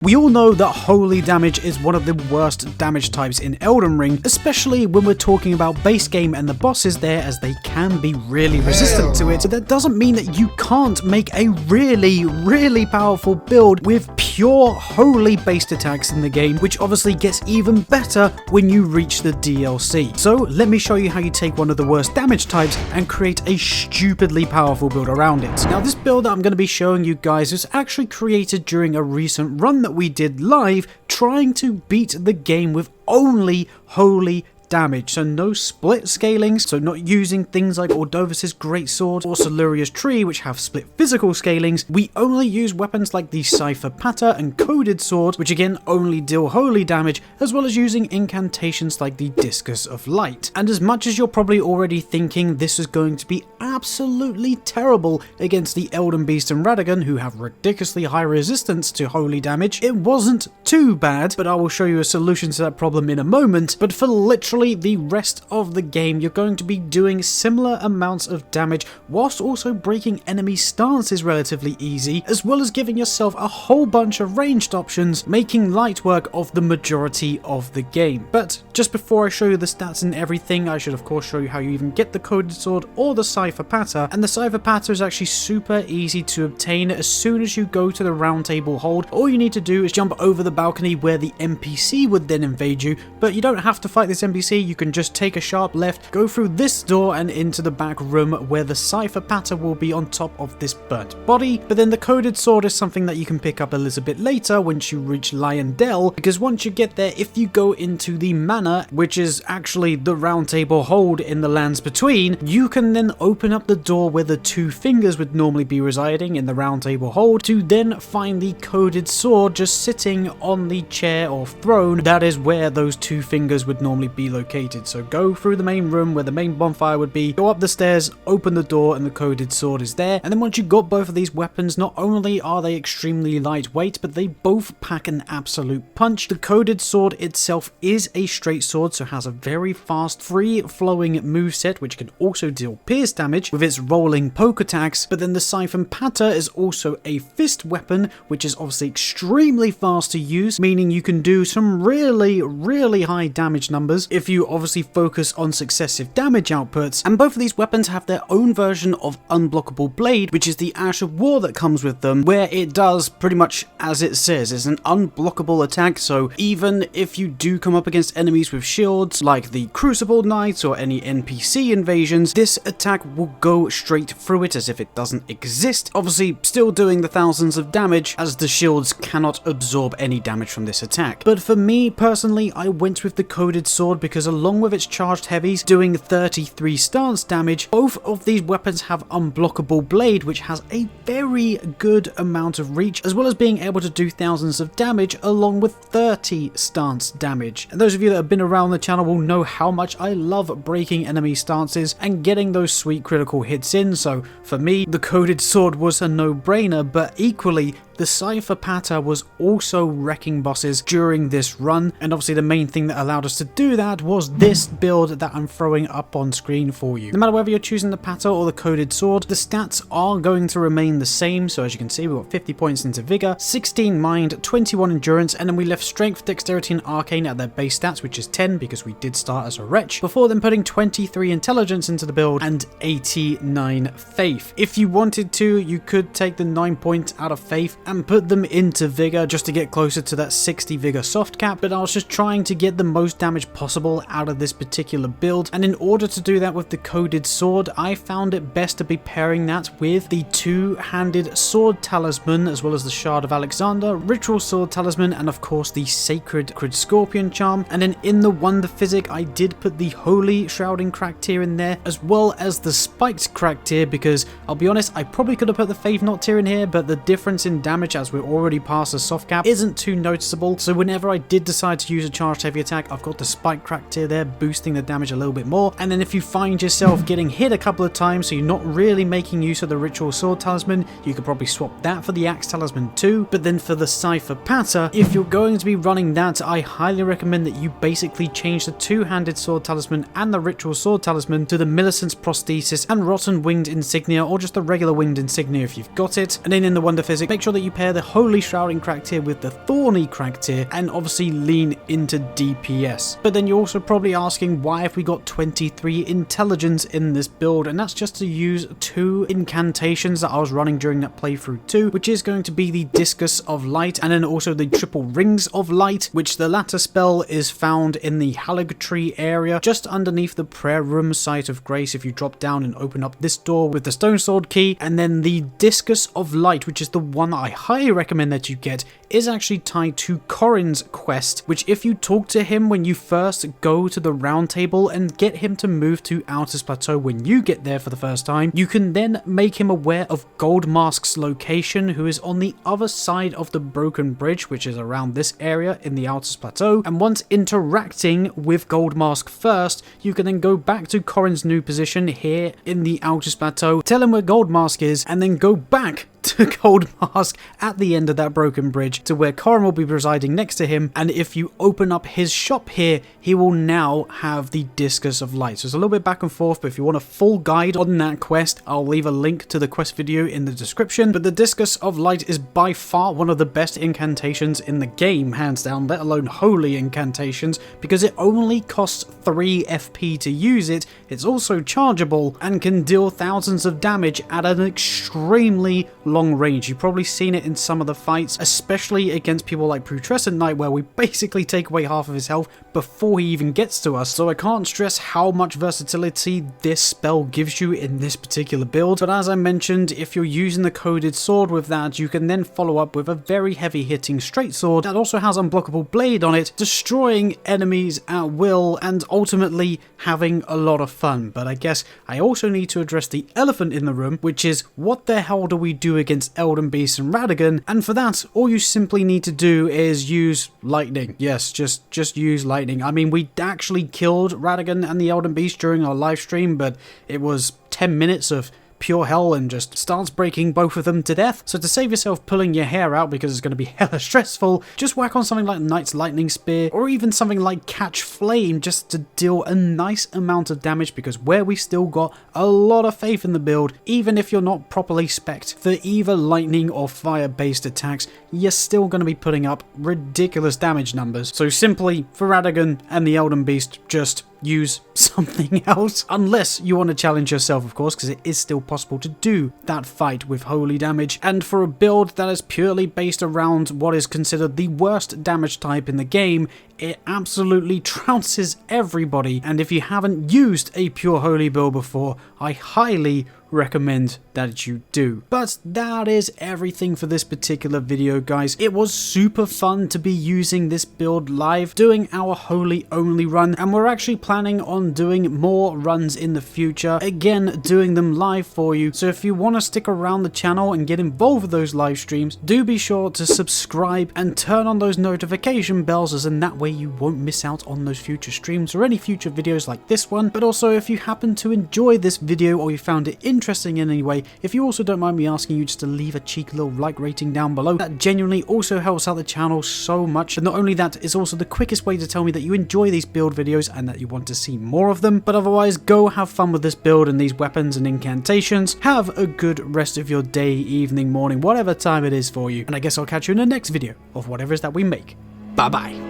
We all know that holy damage is one of the worst damage types in Elden Ring, especially when we're talking about base game and the bosses there, as they can be really resistant to it. But that doesn't mean that you can't make a really powerful build with pure holy based attacks in the game, which obviously gets even better when you reach the DLC. So let me show you how you take one of the worst damage types and create a stupidly powerful build around it. Now this build that I'm going to be showing you guys was actually created during a recent run that we did live, trying to beat the game with only holy damage, so no split scalings, so not using things like Ordovis's Greatsword or Siluria's Tree, which have split physical scalings. We only use weapons like the Cipher Patter and Coded Sword, which again only deal holy damage, as well as using incantations like the Discus of Light. And as much as you're probably already thinking this is going to be absolutely terrible against the Elden Beast and Radagon, who have ridiculously high resistance to holy damage, it wasn't too bad, but I will show you a solution to that problem in a moment. But for literally the rest of the game, you're going to be doing similar amounts of damage whilst also breaking enemy stances relatively easy, as well as giving yourself a whole bunch of ranged options, making light work of the majority of the game. But just before I show you the stats and everything, I should of course show you how you even get the Coded Sword or the Cipher Patter. And the Cipher Patter is actually super easy to obtain. As soon as you go to the round table hold, all you need to do is jump over the balcony where the NPC would then invade you, but you don't have to fight this NPC. You can just take a sharp left, go through this door and into the back room where the Cipher Patter will be on top of this burnt body. But then the Coded Sword is something that you can pick up a little bit later once you reach Lion Dell, because once you get there, if you go into the manor, which is actually the round table hold in the lands between, you can then open up the door where the two fingers would normally be residing in the round table hold to then find the Coded Sword just sitting on the chair or throne. That is where those two fingers would normally be located. So go through the main room where the main bonfire would be, go up the stairs, open the door, and the Coded Sword is there. And then once you've got both of these weapons, not only are they extremely lightweight, but they both pack an absolute punch. The Coded Sword itself is a straight sword, so has a very fast, free-flowing moveset, which can also deal pierce damage with its rolling poke attacks. But then the Cipher Patter is also a fist weapon, which is obviously extremely fast to use, meaning you can do some really high damage numbers if you obviously focus on successive damage outputs. And both of these weapons have their own version of Unblockable Blade, which is the Ash of War that comes with them, where it does pretty much as it says. It's an unblockable attack, so even if you do come up against enemies with shields like the Crucible Knights or any NPC invasions, this attack will go straight through it as if it doesn't exist, obviously still doing the thousands of damage, as the shields cannot absorb any damage from this attack. But for me personally, I went with the Coded Sword because along with its charged heavies doing 33 stance damage, both of these weapons have Unblockable Blade, which has a very good amount of reach, as well as being able to do thousands of damage along with 30 stance damage. And those of you that have been around the channel will know how much I love breaking enemy stances and getting those sweet critical hits in, so for me the Coded Sword was a no-brainer. But equally, the Cipher Patter was also wrecking bosses during this run, and obviously the main thing that allowed us to do that was this build that I'm throwing up on screen for you. No matter whether you're choosing the Patter or the Coded Sword, the stats are going to remain the same. So as you can see, we've got 50 points into Vigor, 16 Mind, 21 Endurance, and then we left Strength, Dexterity, and Arcane at their base stats, which is 10 because we did start as a Wretch, before then putting 23 Intelligence into the build and 89 Faith. If you wanted to, you could take the 9 points out of Faith and put them into Vigor just to get closer to that 60 Vigor soft cap, but I was just trying to get the most damage possible out of this particular build, and in order to do that with the Coded Sword, I found it best to be pairing that with the two-handed Sword Talisman, as well as the Shard of Alexander, Ritual Sword Talisman, and of course the Sacred Scorpion Charm. And then in the Wonder Physic, I did put the Holy Shrouding Crack tier in there, as well as the Spiked Crack tier, because I'll be honest, I probably could have put the Faith Knot tier in here, but the difference in damage, as we're already past the soft cap, isn't too noticeable. So whenever I did decide to use a charged heavy attack, I've got the Spike Crack tier there, boosting the damage a little bit more. And then if you find yourself getting hit a couple of times, so you're not really making use of the Ritual Sword Talisman, you could probably swap that for the Axe Talisman too. But then for the Cipher Patter, if you're going to be running that, I highly recommend that you basically change the two-handed Sword Talisman and the Ritual Sword Talisman to the Millicent's Prosthesis and Rotten Winged Insignia, or just the regular Winged Insignia if you've got it. And then in the Wonder Physic, make sure that that you pair the Holy Shrouding crack tier with the Thorny crack tier and obviously lean into DPS. But then you're also probably asking, why have we got 23 intelligence in this build? And that's just to use 2 incantations that I was running during that playthrough too, which is going to be the Discus of Light and then also the Triple Rings of Light, which the latter spell is found in the Halig Tree area just underneath the Prayer Room Site of Grace if you drop down and open up this door with the Stone Sword key. And then the Discus of Light, which is the one that I highly recommend that you get, is actually tied to Corrin's quest, which if you talk to him when you first go to the round table and get him to move to Altus Plateau when you get there for the first time, you can then make him aware of Goldmask's location, who is on the other side of the Broken Bridge, which is around this area in the Altus Plateau. And once interacting with Goldmask first, you can then go back to Corrin's new position here in the Altus Plateau, tell him where Goldmask is, and then go back to Goldmask at the end of that broken bridge to where Corrin will be residing next to him. And if you open up his shop here, he will now have the Discus of Light. So it's a little bit back and forth, but if you want a full guide on that quest, I'll leave a link to the quest video in the description. But the Discus of Light is by far one of the best incantations in the game, hands down, let alone holy incantations, because it only costs 3 FP to use it. It's also chargeable and can deal thousands of damage at an extremely long range. You've probably seen it in some of the fights, especially against people like Putrescent Knight, where we basically take away half of his health before he even gets to us. So I can't stress how much versatility this spell gives you in this particular build. But as I mentioned, if you're using the coded sword with that, you can then follow up with a very heavy hitting straight sword that also has unblockable blade on it, destroying enemies at will and ultimately having a lot of fun. But I guess I also need to address the elephant in the room, which is, what the hell do we do against Elden Beast and Radagon? And for that, all you simply need to do is use lightning. Yes, just use lightning. I mean, we actually killed Radagon and the Elden Beast during our live stream, but it was 10 minutes of pure hell and just starts breaking both of them to death. So to save yourself pulling your hair out because it's going to be hella stressful, just whack on something like Knight's Lightning Spear or even something like Catch Flame just to deal a nice amount of damage, because where we still got a lot of faith in the build, even if you're not properly spec'd for either lightning or fire based attacks, you're still going to be putting up ridiculous damage numbers. So simply, for Radagon and the Elden Beast, just use something else. Unless you want to challenge yourself, of course, because it is still possible to do that fight with holy damage. And for a build that is purely based around what is considered the worst damage type in the game, it absolutely trounces everybody. And if you haven't used a pure holy build before, I highly recommend that you do. But that is everything for this particular video, guys. It was super fun to be using this build live, doing our holy only run, and we're actually planning on doing more runs in the future, again doing them live for you. So if you want to stick around the channel and get involved with those live streams, do be sure to subscribe and turn on those notification bells, as in that way you won't miss out on those future streams or any future videos like this one. But also, if you happen to enjoy this video or you found it interesting in any way, if you also don't mind me asking you just to leave a cheeky little like rating down below, that genuinely also helps out the channel so much. And not only that, it's also the quickest way to tell me that you enjoy these build videos and that you want to see more of them. But otherwise, go have fun with this build and these weapons and incantations. Have a good rest of your day, evening, morning, whatever time it is for you. And I guess I'll catch you in the next video of whatever it is that we make. Bye bye.